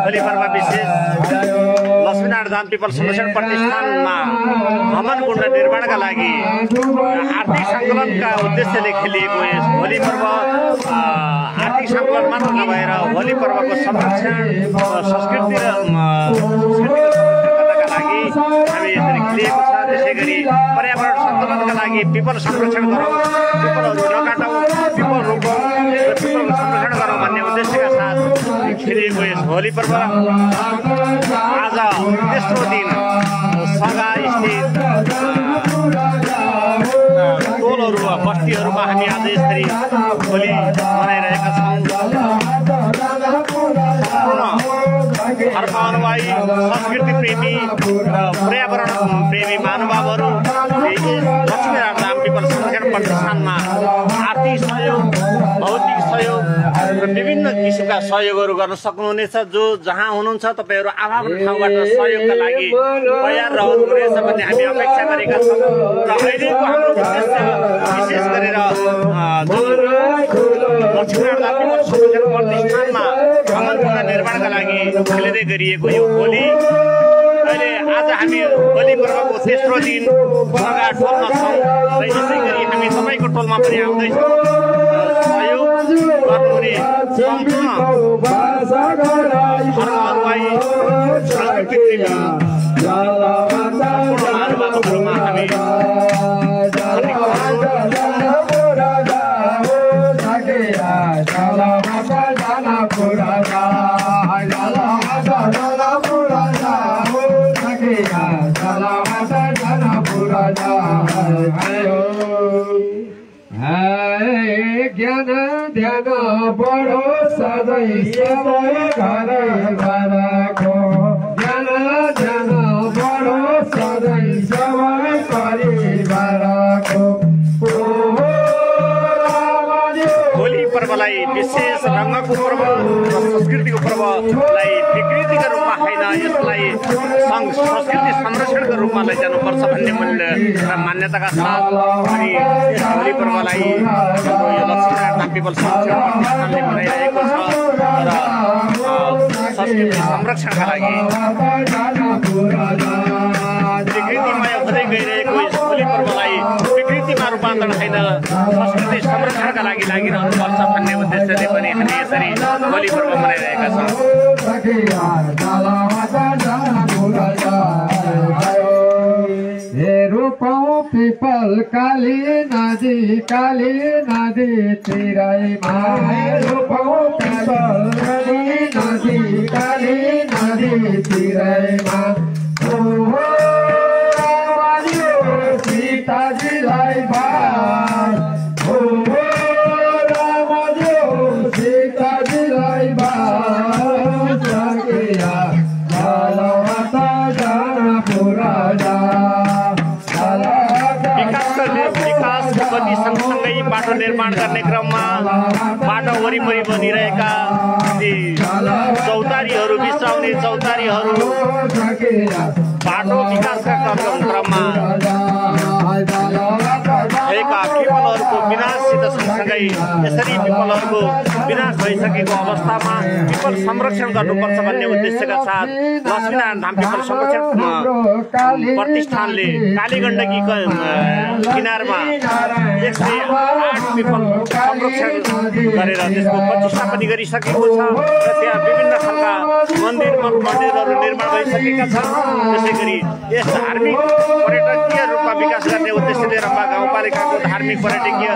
होली पर्व विशेष लक्ष्मीनारायण धाम पिपल संरक्षण प्रतिष्ठानमा हवन कुण्ड निर्माणका लागि आर्थिक सङ्कलनका उद्देश्यले खेलिएको यस होली पर्व आर्थिक सङ्कलन मात्र नभएर होली पर्वको संरक्षण संस्कृति र गर्नका लागि हामी यसरी खेलिएको छ। त्यसै गरी पर्यावरण सन्तुलनका लागि पिपल संरक्षण गरौँ, पिपलहरू नकाटौँ, पिपल रोपौँ र पिपलको संरक्षण गरौँ भन्ने उद्देश्यका साथ खेलिएको यस होली पर्व आज तेस्रो दिन सगा स्थित टोलहरू बस्तीहरूमा हामी आज यसरी होली मनाइरहेका छौँ। धर्मानुयायी संस्कृति प्रेमी पर्यावरण प्रेमी महानुभावहरू लक्ष्मीनारायण धाम पिपल संरक्षण प्रतिष्ठानमा आर्थिक सहयोग, भौतिक सहयोग र विभिन्न किसिमका सहयोगहरू गर्न सक्नुहुनेछ। जो जहाँ हुनुहुन्छ तपाईँहरू आफ्नो ठाउँबाट सहयोगका लागि तयार रहनुहुनेछ भन्ने हामी अपेक्षा गरेका छौँ। र अहिलेको हाम्रो उद्देश्य विशेष गरेर जो लक्ष्मीनारायण धाम पिपल संरक्षण प्रतिष्ठानमा हवन कुण्ड निर्माणका लागि खेलिँदै गरिएको यो होली अहिले आज हामी होली पर्वको तेस्रो दिन सगा टोलमा छौँ र यसै गरी हामी तपाईँको टोलमा पनि आउँदैछौँ। सहयोग गर्नुहुने सम्पूर्ण धर्मानुयायी संस्कृति प्रेमी महानुभावहरूमा हामी ज्ञान ध्यान बढो सधैँ सबै घर घरको ज्ञान ध्यान बढो सधैँ सबै परिवारको। होली पर्वलाई विशेष रङ्गको पर्व र संस्कृतिको पर्वलाई विकृतिका रूपमा होइन, यसलाई संस्कृति संरक्षणको रूपमा लैजानुपर्छ भन्ने मूल्य र मान्यताका साथ अनि यस होली पर्वलाई हाम्रो यो लक्ष्मीनारायण धाम पिपल संरक्षण प्रतिष्ठानले मनाइरहेको छ र संस्कृति संरक्षणका लागि विकृतिमय हुँदै गइरहेको यस होली पर्वलाई विकृतिमा रूपान्तरण होइन, संस्कृति संरक्षणका लागि लागिरहनुपर्छ भन्ने उद्देश्यले पनि हामी यसरी होली पर्व मनाइरहेका छौँ। रूपौँ पिपल काली नदी तिरैमा रूपौँ पिपल काली नदी तिरैमा सीताजीलाई सँगसँगै बाटो निर्माण गर्ने क्रममा बाटो वरिपरि बनिरहेका चौतारीहरू बिसाउने चौतारीहरू बाटो विकासका क्रममा भएका पिपलहरूको विनाशसित सँगसँगै यसरी पिपलहरूको विनाश भइसकेको अवस्थामा पिपल संरक्षण गर्नुपर्छ भन्ने उद्देश्यका साथ लक्ष्मीनारायण धाम पिपल संरक्षण प्रतिष्ठानले कालीगण्डकी किनारमा 108 पिपल संरक्षण गरेर त्यसको प्रतिष्ठा पनि गरिसकेको छ र त्यहाँ विभिन्न खालका मन्दिरहरू निर्माण भइसकेका छन्। त्यसै गरी यस धार्मिक पर्यटकीय रूपमा विकास गर्ने उद्देश्यले रम्बा गाउँपालिकाको धार्मिक पर्यटकीय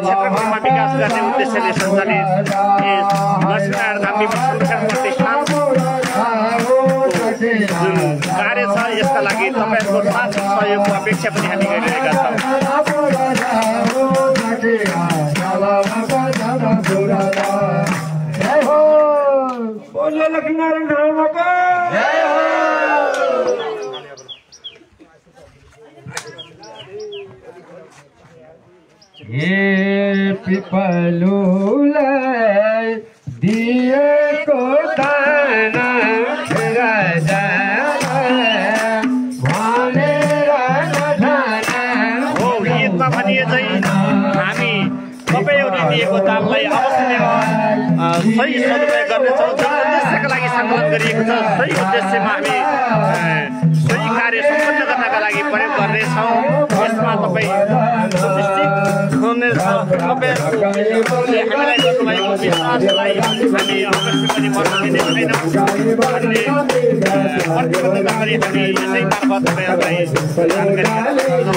क्षेत्रको रूपमा विकास गर्ने उद्देश्यले सञ्चालित यस लक्ष्मीनारायण धाम पिपल संरक्षण प्रतिष्ठान जुन कार्य छ यसका निर्माणका लागि तपाईँहरूको साथ सहयोगको अपेक्षा पनि हामी गरिरहेका छौँ। हे पिपलुलाई दिएको दाना राजा भनेर हो गीतमा भनिए चाहिँ हामी तपाईँहरूले दिएको दामलाई अवश्य नै सही सदुपयोग गर्नेछौँ। जुन उद्देश्यका लागि सङ्कलन गरिएको छ सही उद्देश्यमा हामी सही कार्य सम्पन्न गर्नका लागि प्रयोग गर्नेछौँ। यसमा तपाईँ निश्चित हुनेछ। तपाईँहरूले हामीलाई गर्नुभएको विश्वासलाई हामी अवश्य पनि मर्न दिने छैनौँ भन्ने प्रतिबद्धता गरी हामी यसै मार्फत तपाईँहरूलाई जानकारी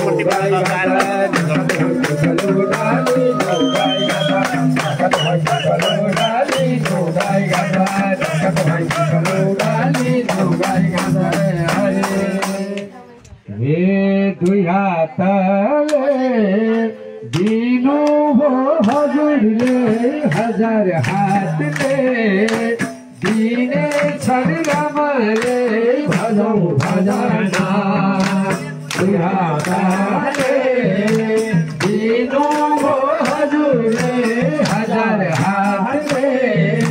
प्रतिबद्धता हे दुई हातले दिनु हो हजुरले हजार हातले दिने छन् रामले भजौ भजना दुई हातले दिनु हो हजुरले हजार हातले।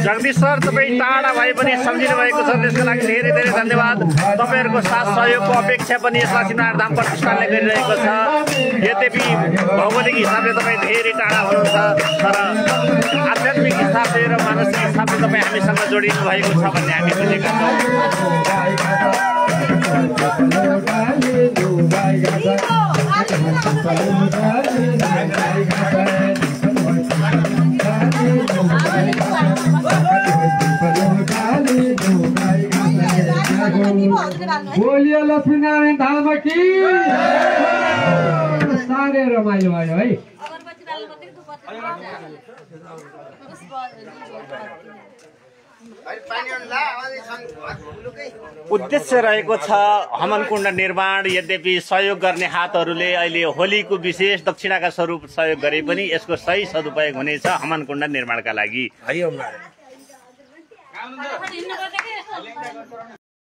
जगदीश सर तपाईँ टाढा भए पनि सम्झिनु भएको छ, त्यसको लागि धेरै धेरै धन्यवाद। तपाईँहरूको साथ सहयोगको अपेक्षा पनि यस लक्ष्मीनारायण धाम प्रतिष्ठानले गरिरहेको छ। यद्यपि भौगोलिक हिसाबले तपाईँ धेरै टाढा हुनुहुन्छ, तर आध्यात्मिक हिसाबले र मानसिक हिसाबले तपाईँ हामीसँग जोडिनु भएको छ भन्ने हामी बुझेका छौँ। बोलिए लक्ष्मीनारायण धाम की साह्रै रमाइलो भयो है। उद्देश्य रहेको छ हवनकुण्ड निर्माण। यद्यपि सहयोग गर्ने हातहरूले अहिले होलीको विशेष दक्षिणाका स्वरूप सहयोग गरे पनि यसको सही सदुपयोग हुनेछ हवनकुण्ड निर्माणका लागि।